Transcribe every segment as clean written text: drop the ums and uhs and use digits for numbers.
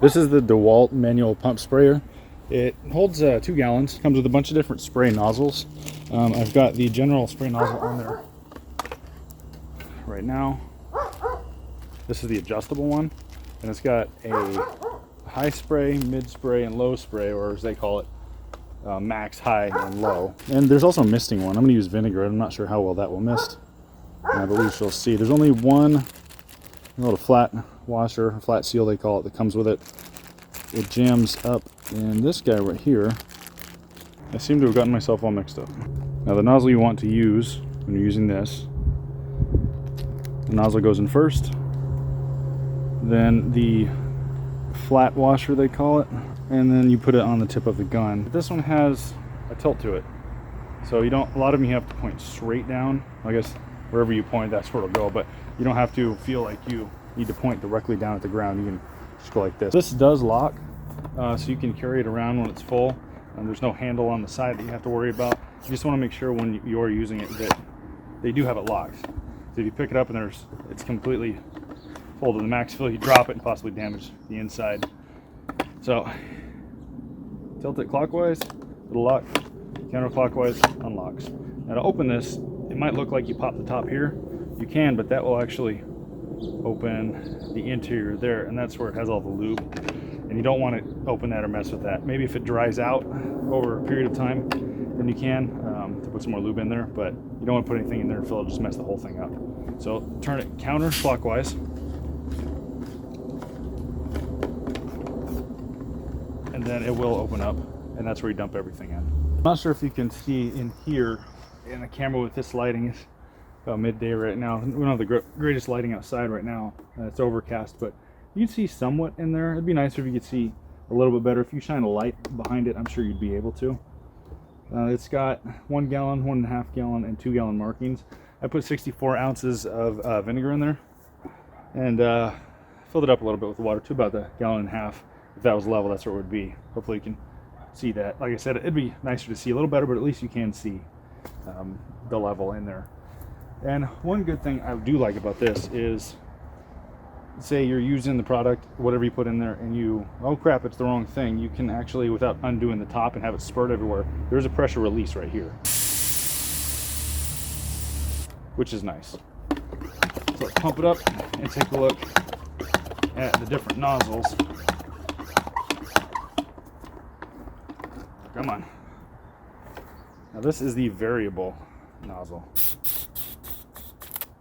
This is the Dewalt manual pump sprayer. It holds 2 gallons, comes with a bunch of different spray nozzles. I've got the general spray nozzle on there right now. This is the adjustable one, and it's got a high spray, mid spray, and low spray, or as they call it, max, high, and low. And there's also a misting one. I'm going to use vinegar. I'm not sure how well that will mist, but we shall see. There's only one little flat washer, flat seal they call it, that comes with it. It jams up in this guy right here. I seem to have gotten myself all mixed up. Now the nozzle you want to use when you're using this, the nozzle goes in first, then the flat washer they call it, and then you put it on the tip of the gun. This one has a tilt to it, so you don't, a lot of them you have to point straight down. I guess wherever you point, that's where it'll go, but you don't have to feel like you need to point directly down at the ground. You can just go like this. This does lock, so you can carry it around when it's full, and there's no handle on the side that you have to worry about. You just want to make sure when you're using it that they do have it locked. So if you pick it up and it's completely full to the max fill, you drop it and possibly damage the inside. So tilt it clockwise, it'll lock. Counterclockwise, unlocks. Now to open this, it might look like you pop the top here. You can, but that will actually open the interior there, and that's where it has all the lube. And you don't want to open that or mess with that. Maybe if it dries out over a period of time, then you can to put some more lube in there, but you don't want to put anything in there and it'll just mess the whole thing up. So turn it counterclockwise, and then it will open up, and that's where you dump everything in. I'm not sure if you can see in here in the camera with this lighting. It's about midday right now. We don't have the greatest lighting outside right now. It's overcast, but you can see somewhat in there. It'd be nicer if you could see a little bit better. If you shine a light behind it, I'm sure you'd be able to. It's got 1 gallon, 1.5 gallon, and 2 gallon markings. I put 64 ounces of vinegar in there, and filled it up a little bit with water to about 1.5 gallons. If that was level, that's where it would be. Hopefully you can see that. Like I said, it'd be nicer to see a little better, but at least you can see the level in there. And one good thing I do like about this is, say you're using the product, whatever you put in there, and you, oh crap, it's the wrong thing, you can actually, without undoing the top and have it spurt everywhere, there's a pressure release right here, which is nice. So let's pump it up and take a look at the different nozzles. Come on. Now this is the variable nozzle.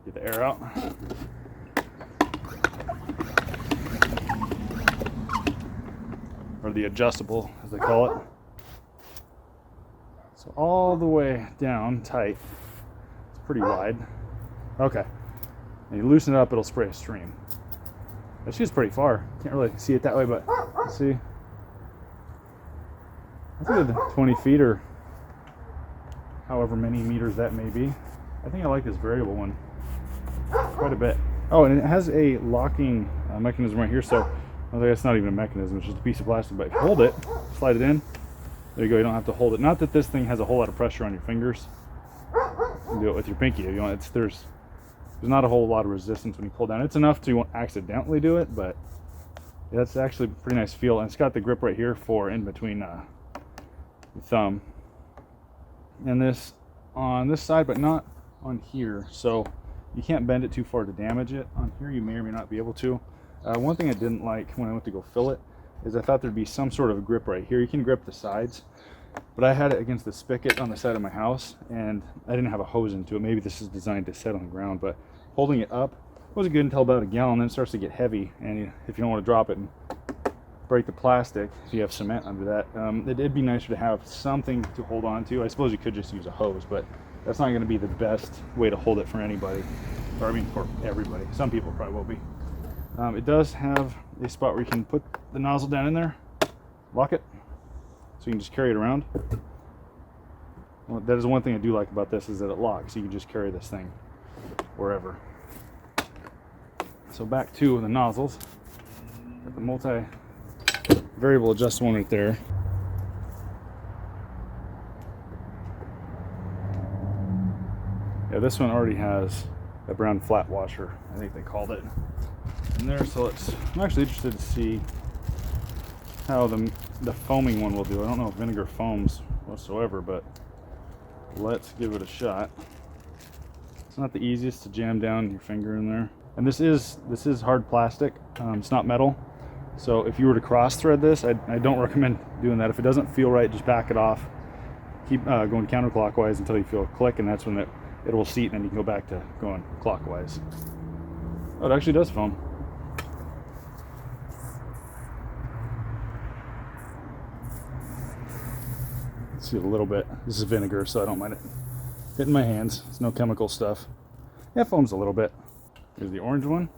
Get the air out. Or the adjustable, as they call it. So all the way down tight. It's pretty wide. Okay. And you loosen it up, it'll spray a stream. That shoots pretty far. Can't really see it that way, but let's see. That's a good 20 feet or however many meters that may be. I think I like this variable one quite a bit. Oh, and it has a locking mechanism right here, so I think it's not even a mechanism, it's just a piece of plastic, but if you hold it, slide it in, there you go, you don't have to hold it. Not that this thing has a whole lot of pressure on your fingers. You can do it with your pinky if you want. There's not a whole lot of resistance when you pull down. It's enough to accidentally do it, but that's actually a pretty nice feel, and it's got the grip right here for in between the thumb and this on this side, but not on here, so you can't bend it too far to damage it. On here you may or may not be able to. One thing I didn't like when I went to go fill it is I thought there'd be some sort of grip right here. You can grip the sides, but I had it against the spigot on the side of my house, and I didn't have a hose into it. Maybe this is designed to set on the ground, but holding it up wasn't good until about 1 gallon. Then it starts to get heavy, and if you don't want to drop it and break the plastic, if you have cement under that, it'd be nicer to have something to hold on to. I suppose you could just use a hose, but that's not going to be the best way to hold it for anybody, or I mean for everybody. Some people probably will be. It does have a spot where you can put the nozzle down in there, lock it, so you can just carry it around. Well, that is one thing I do like about this, is that it locks, so you can just carry this thing wherever. So back to the nozzles. Got the multi-variable adjust one right there. Yeah, this one already has a brown flat washer, I think they called it, in there. So I'm actually interested to see how the foaming one will do. I don't know if vinegar foams whatsoever, but let's give it a shot. It's not the easiest to jam down your finger in there. And this is hard plastic. It's not metal. So if you were to cross thread this, I don't recommend doing that. If it doesn't feel right, just back it off. Keep going counterclockwise until you feel a click, and that's when it will seat, and then you can go back to going clockwise. Oh, it actually does foam. Let's see a little bit. This is vinegar, so I don't mind it hitting my hands. It's no chemical stuff. Yeah, it foams a little bit. Here's the orange one.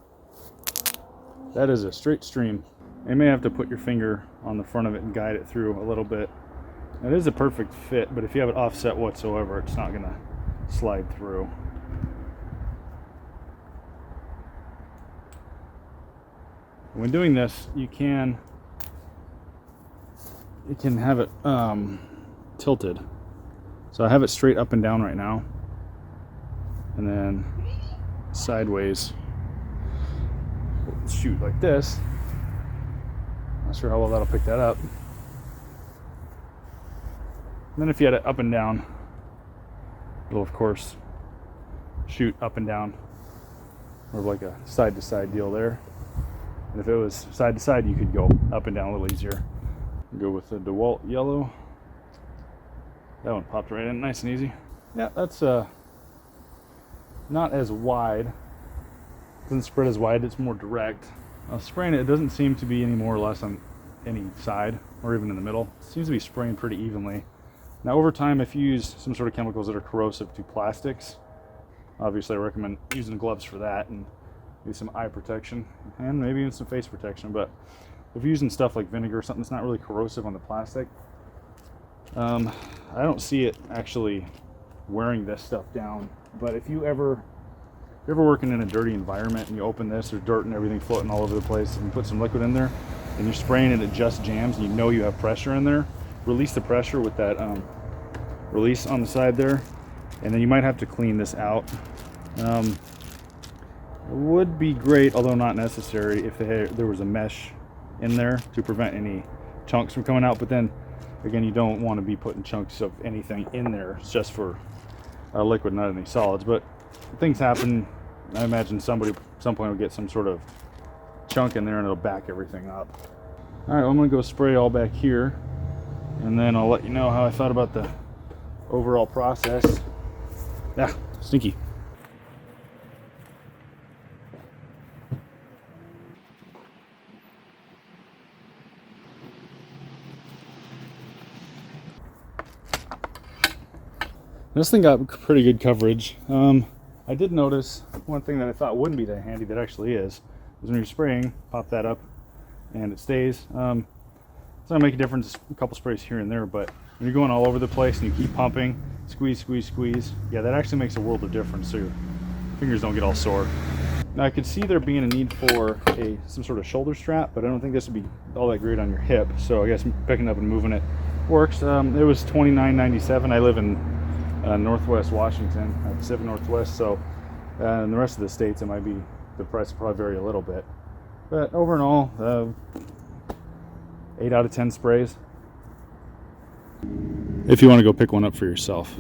That is a straight stream. You may have to put your finger on the front of it and guide it through a little bit. It is a perfect fit, but if you have it offset whatsoever, it's not gonna slide through. When doing this, you can have it tilted. So I have it straight up and down right now, and then sideways. Shoot like this. Not sure how well that'll pick that up. And then if you had it up and down, it'll of course shoot up and down, more of like a side to side deal there. And if it was side to side, you could go up and down a little easier. Go with the Dewalt yellow. That one popped right in, nice and easy. Yeah, that's not as wide. Doesn't spread as wide, it's more direct. Spraying it doesn't seem to be any more or less on any side or even in the middle. It seems to be spraying pretty evenly. Now over time, if you use some sort of chemicals that are corrosive to plastics, obviously I recommend using gloves for that, and maybe some eye protection and maybe even some face protection. But if you're using stuff like vinegar or something that's not really corrosive on the plastic, I don't see it actually wearing this stuff down. But if you're ever working in a dirty environment and you open this, there's dirt and everything floating all over the place, and you put some liquid in there and you're spraying it, it just jams, and you know you have pressure in there, release the pressure with that release on the side there, and then you might have to clean this out. It would be great, although not necessary, if there was a mesh in there to prevent any chunks from coming out. But then again, you don't want to be putting chunks of anything in there. It's just for liquid, not any solids. But things happen. I imagine somebody at some point will get some sort of chunk in there and it'll back everything up. All right, well, I'm gonna go spray all back here, and then I'll let you know how I thought about the overall process. Yeah, stinky. This thing got pretty good coverage. I did notice one thing that I thought wouldn't be that handy that actually is when you're spraying, pop that up and it stays. It's not gonna make a difference, a couple sprays here and there, but when you're going all over the place and you keep pumping, squeeze, squeeze, squeeze, yeah, that actually makes a world of difference so your fingers don't get all sore. Now I could see there being a need for some sort of shoulder strap, but I don't think this would be all that great on your hip, so I guess picking up and moving it works. It was $29.97. I live in Northwest Washington, Pacific Northwest, so in the rest of the states it might be, the price will probably vary a little bit, but over and all, 8 out of 10 sprays if you want to go pick one up for yourself.